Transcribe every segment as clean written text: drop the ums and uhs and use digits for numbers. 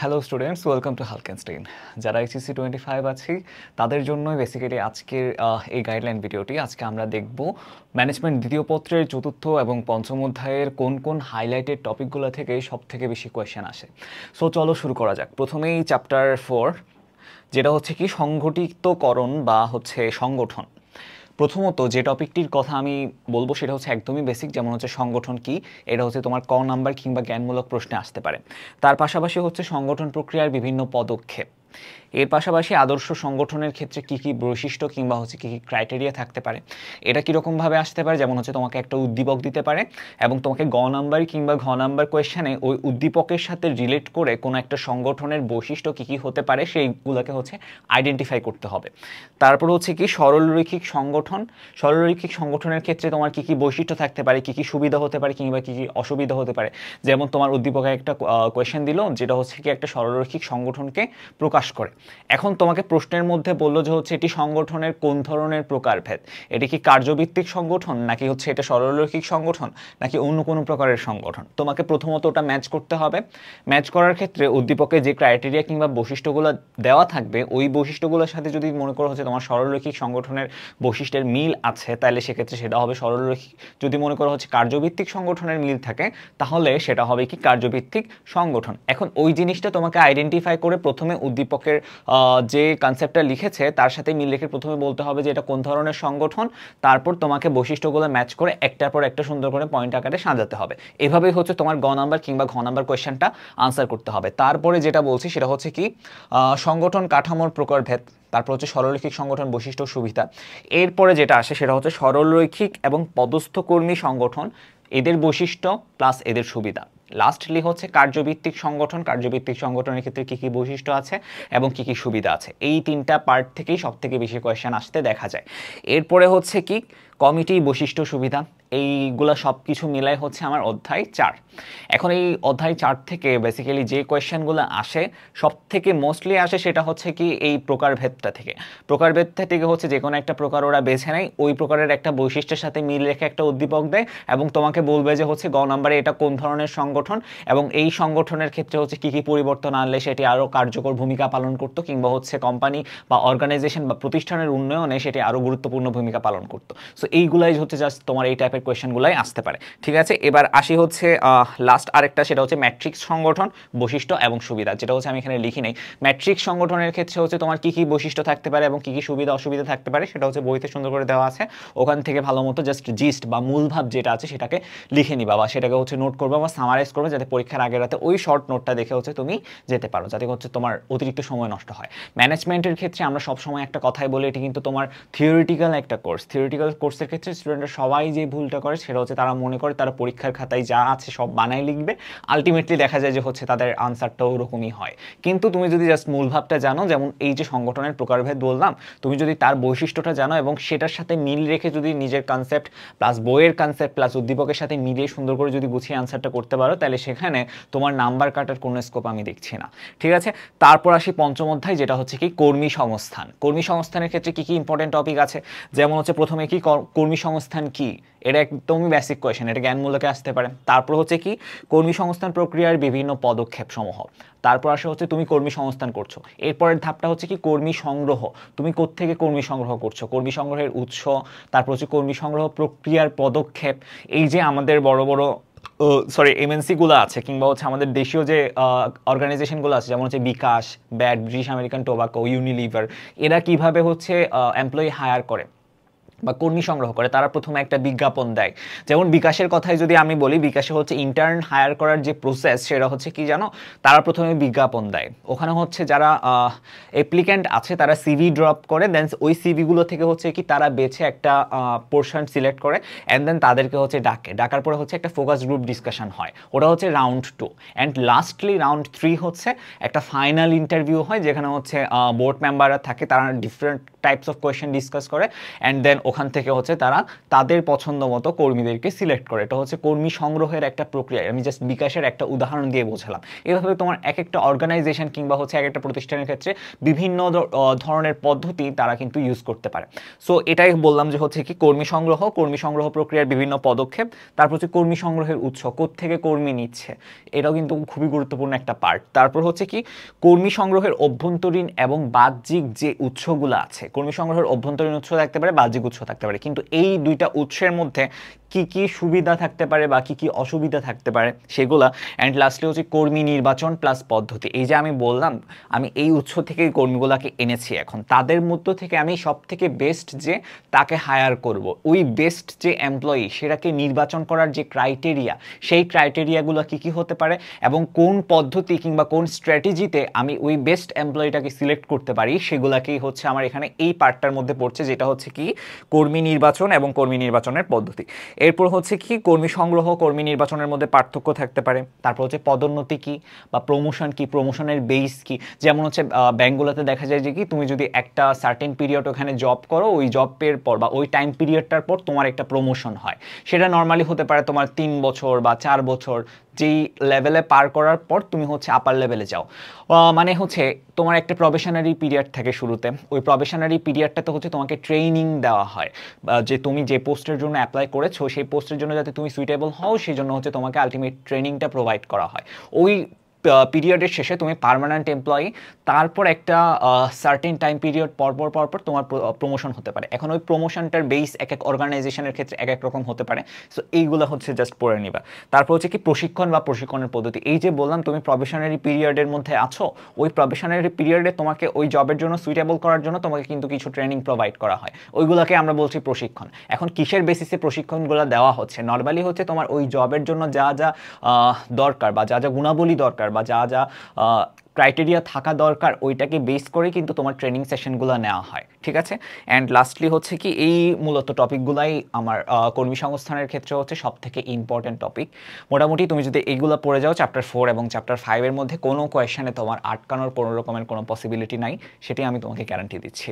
Hello students, welcome to Halkenstein. যারা HSC 25 আছি তাদের জন্যই বেসিক্যালি আজকের এই গাইডলাইন ভিডিওটি। আজকে আমরা দেখব ম্যানেজমেন্ট দ্বিতীয় পত্রের চতুর্থ এবং পঞ্চম অধ্যায়ের কোন কোন হাইলাইটেড টপিকগুলো থেকে সব থেকে বেশি কোয়েশ্চেন আসে। সো চলো শুরু করা যাক। প্রথমেই চ্যাপ্টার 4, যেটা হচ্ছে কি সংগঠিতকরণ বা সংগঠন। প্রথমত যে টপিকটির কথা আমি বলবো সেটা হচ্ছে একদমই বেসিক, যেমন হচ্ছে সংগঠন কি, এটা হচ্ছে তোমার ক নাম্বার কিংবা জ্ঞানমূলক প্রশ্নে আসতে পারে। তার পাশাপাশি হচ্ছে সংগঠন প্রক্রিয়ার বিভিন্ন পদক্ষেপ। এর পাশাপাশি আদর্শ সংগঠনের ক্ষেত্রে কি কি বৈশিষ্ট্য কিংবা কি কি ক্রাইটেরিয়া থাকতে পারে, এটা কীরকমভাবে আসতে পারে। যেমন হচ্ছে তোমাকে একটা উদ্দীপক দিতে পারে এবং তোমাকে গ নাম্বার কিংবা ঘ নাম্বার কোয়েশ্চেনে ওই উদ্দীপকের সাথে রিলেট করে কোনো একটা সংগঠনের বৈশিষ্ট্য কি কি হতে পারে সেইগুলোকে আইডেন্টিফাই করতে হবে। তারপর হচ্ছে কি সরলরৈখিক সংগঠন। সরলরৈখিক সংগঠনের ক্ষেত্রে তোমার কি কি বৈশিষ্ট্য থাকতে পারে, কি কি সুবিধা হতে পারে কিংবা কি কি অসুবিধা হতে পারে। যেমন তোমার উদ্দীপকে একটা কোয়েশ্চেন দিল যেটা হচ্ছে কি একটা সরলরৈখিক সংগঠনকে প্রকাশ করে। এখন তোমাকে প্রশ্নের মধ্যে বললো যে এটি সংগঠনের কোন ধরনের প্রকারভেদ, এটি কি কার্যভিত্তিক সংগঠন নাকি এটা সরলরৈখিক সংগঠন নাকি অন্য কোনো প্রকারের সংগঠন। তোমাকে প্রথমত ওটা ম্যাচ করতে হবে। ম্যাচ করার ক্ষেত্রে উদ্দীপকে যে ক্রাইটেরিয়া কিংবা বৈশিষ্ট্যগুলো দেওয়া থাকবে ওই বৈশিষ্ট্যগুলোর সাথে যদি মনে করো তোমার সরলরৈখিক সংগঠনের বৈশিষ্ট্যের মিল আছে তাহলে সেক্ষেত্রে সেটা হবে সরলরৈখিক। যদি মনে করো কার্যভিত্তিক সংগঠনের মিল থাকে তাহলে সেটা হবে কি কার্যভিত্তিক সংগঠন। এখন ওই জিনিসটা তোমাকে আইডেন্টিফাই করে প্রথমে উদ্দীপকের যে কনসেপ্টটা লিখেছে তার সাথে মিল রেখে প্রথমে বলতে হবে যে এটা কোন ধরনের সংগঠন, তারপর তোমাকে বৈশিষ্ট্যগুলো ম্যাচ করে একটার পর একটা সুন্দর করে পয়েন্ট আকারে সাজাতে হবে। এভাবেই তোমার গ নাম্বার কিংবা ঘ নাম্বার কোয়েশ্চেনটা আনসার করতে হবে। তারপরে যেটা বলছি সেটা হচ্ছে কি সংগঠন কাঠামোর প্রকারভেদ, তারপর সরলরৈখিক সংগঠন বৈশিষ্ট্য সুবিধা। এরপরে যেটা আসে সেটা সরলরৈখিক এবং পদস্থকর্মী সংগঠন, এদের বৈশিষ্ট্য প্লাস এদের সুবিধা। লাস্টলি কার্যভিত্তিক সংগঠন, কার্যভিত্তিক সংগঠনের ক্ষেত্রে কি কি বৈশিষ্ট্য আছে এবং কি কি সুবিধা আছে। এই তিনটা পার্ট থেকেই সব থেকে বেশি কোয়েশ্চেন আসতে দেখা যায়। এরপরে কি কমিটি, বৈশিষ্ট্য, সুবিধা, এইগুলা সব কিছু মিলাই আমার অধ্যায় 4। এখন এই অধ্যায় 4 থেকে বেসিক্যালি যে কোয়েশ্চেনগুলো আসে সব থেকে মোস্টলি আসে সেটা কি এই প্রকারভেদটা থেকে। প্রকারভেদটা থেকে যে কোনো একটা প্রকার ওরা বেছে নেয়, ওই প্রকারের একটা বৈশিষ্ট্যের সাথে মিল রেখে একটা উদ্দীপক দেয় এবং তোমাকে বলবে যে গ নাম্বারে এটা কোন ধরনের সংগঠন এবং এই সংগঠনের ক্ষেত্রে কি কি পরিবর্তন আনলে সেটি আরও কার্যকর ভূমিকা পালন করতো কিংবা কোম্পানি বা অর্গানাইজেশন বা প্রতিষ্ঠানের উন্নয়নে সেটি আরও গুরুত্বপূর্ণ ভূমিকা পালন করতো। সো এইগুলাই জাস্ট তোমার এই টাইপের কোয়েশ্চেনগুলাই আসতে পারে। ঠিক আছে, এবার আসি লাস্ট আরেকটা, সেটা ম্যাট্রিক্স সংগঠন, বৈশিষ্ট্য এবং সুবিধা, যেটা আমি এখানে লিখি নাই। ম্যাট্রিক্স সংগঠনের ক্ষেত্রে তোমার কি কি বৈশিষ্ট্য থাকতে পারে এবং কি কি সুবিধা অসুবিধা থাকতে পারে সেটা বইতে সুন্দর করে দেওয়া আছে। ওখান থেকে ভালো মতো জাস্ট জিস্ট বা মূল ভাব যেটা আছে সেটাকে লিখে নিবা বা সেটাকে নোট করবা বা সামারাইজ করবে, যাতে পরীক্ষার আগের রাতে ওই শর্ট নোটটা দেখে তুমি যেতে পারো, যাতে তোমার অতিরিক্ত সময় নষ্ট হয়। ম্যানেজমেন্টের ক্ষেত্রে আমরা সবসময় একটা কথাই বলি, এটি কিন্তু তোমার থিওরিটিক্যাল একটা কোর্স। থিওরিটিক্যাল কোর্সের ক্ষেত্রে স্টুডেন্টরা সবাই যে ভুলটা করে সেটা তারা মনে করে তারা পরীক্ষার খাতায় যা আছে সব বানায় লিখবে, আলটিমেটলি দেখা যায় যে তাদের আনসারটাও ওরকমই হয়। কিন্তু তুমি যদি জাস্ট মূল ভাবটা জানো, যেমন এই যে সংগঠনের প্রকারভেদ বললাম, তুমি যদি তার বৈশিষ্ট্যটা জানো এবং সেটার সাথে মিল রেখে যদি নিজের কনসেপ্ট প্লাস বইয়ের কনসেপ্ট প্লাস উদ্দীপকের সাথে মিলিয়ে সুন্দর করে যদি গুছিয়ে আনসারটা করতে পারো তাহলে সেখানে তোমার নাম্বার কাটার কোনো স্কোপ আমি দেখছি না। ঠিক আছে, তারপর আসি পঞ্চম অধ্যায়, যেটা কি কর্মী সংস্থান। কর্মী সংস্থানের ক্ষেত্রে কি কি ইম্পর্টেন্ট টপিক আছে, যেমন প্রথমে কি কর্মী সংস্থান কি, এটা একদমই বেসিক কোয়েশ্চেন, এটা জ্ঞানমূলকে আসতে পারে। তারপর কি কর্মী সংস্থান প্রক্রিয়ার বিভিন্ন পদক্ষেপ সমূহ। তারপর আসে তুমি কর্মী সংস্থান করছো, এরপরের ধাপটা কি কর্মী সংগ্রহ, তুমি কোত্থেকে কর্মী সংগ্রহ করছো, কর্মী সংগ্রহের উৎস, তারপর কর্মী সংগ্রহ প্রক্রিয়ার পদক্ষেপ। এই যে আমাদের বড় বড় এমএনসি গুলো আছে কিংবা আমাদের দেশীয় যে অর্গানাইজেশনগুলো আছে, যেমন bKash, BAT, British American Tobacco, Unilever, এরা কিভাবে এমপ্লয়ি হায়ার করে বা কর্মী সংগ্রহ করে, তারা প্রথমে একটা বিজ্ঞাপন দেয়। যেমন বিকাশের কথাই যদি আমি বলি, বিকাশে ইন্টার্ন হায়ার করার যে প্রসেস সেটা কি জানো, তারা প্রথমে বিজ্ঞাপন দেয়। ওখানে যারা অ্যাপ্লিক্যান্ট আছে তারা সিভি ড্রপ করে, দেন ওই সিভিগুলো থেকে কি তারা বেছে একটা পোর্শন সিলেক্ট করে অ্যান্ড দেন তাদেরকে ডাকার পরে একটা ফোকাস গ্রুপ ডিসকাশন হয়, ওটা রাউন্ড 2 অ্যান্ড লাস্টলি রাউন্ড 3 একটা ফাইনাল ইন্টারভিউ হয়, যেখানে বোর্ড মেম্বাররা থাকে, তারা different types of question discuss করে অ্যান্ড দেন ওখান থেকে হচ্ছে তারা তাদের পছন্দ মতো কর্মীদেরকে সিলেক্ট করে। এটা হচ্ছে কর্মী সংগ্রহের একটা প্রক্রিয়া। আমি জাস্ট বিকাশের একটা উদাহরণ দিয়ে বোঝালাম। এভাবে তোমার এক একটা অর্গানাইজেশন কিংবা হচ্ছে এক একটা প্রতিষ্ঠানের ক্ষেত্রে বিভিন্ন ধরনের পদ্ধতি তারা কিন্তু ইউজ করতে পারে। সো এটাই বললাম যে হচ্ছে কি কর্মী সংগ্রহ প্রক্রিয়ার বিভিন্ন পদক্ষেপ, তারপর হচ্ছে কর্মী সংগ্রহের উৎস, কোত্থেকে কর্মী নিচ্ছে, এটাও কিন্তু খুবই গুরুত্বপূর্ণ একটা পার্ট। তারপর হচ্ছে কি কর্মী সংগ্রহের অভ্যন্তরীণ এবং বাহ্যিক যে উৎসগুলো আছে, কর্মী সংগ্রহের অভ্যন্তরীণ উৎস থাকতে পারে, বাহ্যিক উৎস থাকতে পারে, কিন্তু এই দুইটা উৎসের মধ্যে কি কি সুবিধা থাকতে পারে বা কি কি অসুবিধা থাকতে পারে সেগুলা। অ্যান্ড লাস্টলি হচ্ছে কর্মী নির্বাচন প্লাস পদ্ধতি। এই যে আমি বললাম আমি এই উৎস থেকে কর্মীগুলোকে এনেছি, এখন তাদের মধ্য থেকে আমি সব থেকে বেস্ট যে তাকে হায়ার করব, ওই বেস্ট যে এমপ্লয়ি সেটাকে নির্বাচন করার যে ক্রাইটেরিয়া, সেই ক্রাইটেরিয়াগুলো কি কি হতে পারে এবং কোন পদ্ধতি কিংবা কোন স্ট্র্যাটেজিতে আমি ওই বেস্ট এমপ্লয়িটাকে সিলেক্ট করতে পারি, সেগুলাকেই হচ্ছে আমার এখানে এই পার্টটার মধ্যে পড়ছে, যেটা হচ্ছে কি কর্মী নির্বাচন এবং কর্মী নির্বাচনের পদ্ধতি। এরপর হচ্ছে কি কর্মী সংগ্রহ কর্মী নির্বাচনের মধ্যে পার্থক্য থাকতে পারে। তারপর হচ্ছে পদোন্নতি কি বা প্রমোশন কি, প্রমোশনের বেস কি। যেমন হচ্ছে ব্যাঙ্কগুলোতে দেখা যায় যে কি তুমি যদি একটা সার্টেন পিরিয়ড ওখানে জব করো, ওই জবের পর বা ওই টাইম পিরিয়ডটার পর তোমার একটা প্রমোশন হয়। সেটা নর্মালি হতে পারে তোমার 3 বছর বা 4 বছর, যেই লেভেলে পার করার পর তুমি হচ্ছে আপার লেভেলে যাও। মানে হচ্ছে তোমার একটা প্রবেশনারি পিরিয়ড থাকে শুরুতে, ওই প্রবেশনারি পিরিয়ডটাতে হচ্ছে তোমাকে ট্রেনিং দেওয়া হয়, যে তুমি যে পোস্টের জন্য অ্যাপ্লাই করেছো সেই পোস্টের জন্য যাতে তুমি সুইটেবল হও সেই জন্য হচ্ছে তোমাকে আলটিমেট ট্রেনিংটা প্রোভাইড করা হয়। ওই পিরিয়ডের শেষে তুমি পার্মানেন্ট এমপ্লয়ি, তারপর একটা সার্টেন টাইম পিরিয়ড পরপর তোমার প্রমোশন হতে পারে। এখন ওই প্রমোশনটার বেস এক এক অর্গানাইজেশনের ক্ষেত্রে এক এক রকম হতে পারে। সো এইগুলো হচ্ছে জাস্ট পড়ে নিবা। তারপর হচ্ছে কি প্রশিক্ষণ বা প্রশিক্ষণের পদ্ধতি। এই যে বললাম তুমি প্রবেশনারি পিরিয়ডের মধ্যে আছো, ওই প্রবেশনারি পিরিয়ডে তোমাকে ওই জবের জন্য সুইটেবল করার জন্য তোমাকে কিন্তু কিছু ট্রেনিং প্রোভাইড করা হয়, ওইগুলোকে আমরা বলছি প্রশিক্ষণ। এখন কিসের বেসিসে প্রশিক্ষণগুলো দেওয়া হচ্ছে? নর্মালি হচ্ছে তোমার ওই জবের জন্য যা যা দরকার বা যা যা গুণাবলী দরকার বা যা যা ক্রাইটেরিয়া থাকা দরকার, ওইটাকে বেস করে কিন্তু তোমার ট্রেনিং সেশনগুলো নেওয়া হয়, ঠিক আছে। অ্যান্ড লাস্টলি হচ্ছে কি এই মূলত টপিকগুলাই আমার কর্মী সংস্থানের ক্ষেত্রে হচ্ছে সব থেকে ইম্পর্টেন্ট টপিক। মোটামুটি তুমি যদি এইগুলো পড়ে যাও চ্যাপ্টার 4 এবং চ্যাপ্টার 5-এর মধ্যে কোনো কোয়েশ্চেনে তোমার আটকানোর কোনো রকমের কোনো পসিবিলিটি নাই, সেটি আমি তোমাকে গ্যারান্টি দিচ্ছি।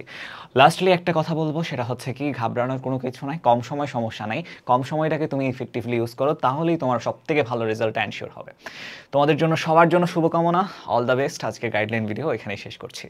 লাস্টলি একটা কথা বলবো, সেটা হচ্ছে কি ঘাবড়ানোর কোনো কিছু নাই, কম সময় সমস্যা নাই, কম সময়টাকে তুমি ইফেক্টিভলি ইউজ করো, তাহলেই তোমার সব থেকে ভালো রেজাল্ট এনশিওর হবে। তোমাদের জন্য সবার জন্য শুভকামনা, অল দ্য বেস্ট। আজকে গাইডলাইন ভিডিও এখানেই শেষ করছি।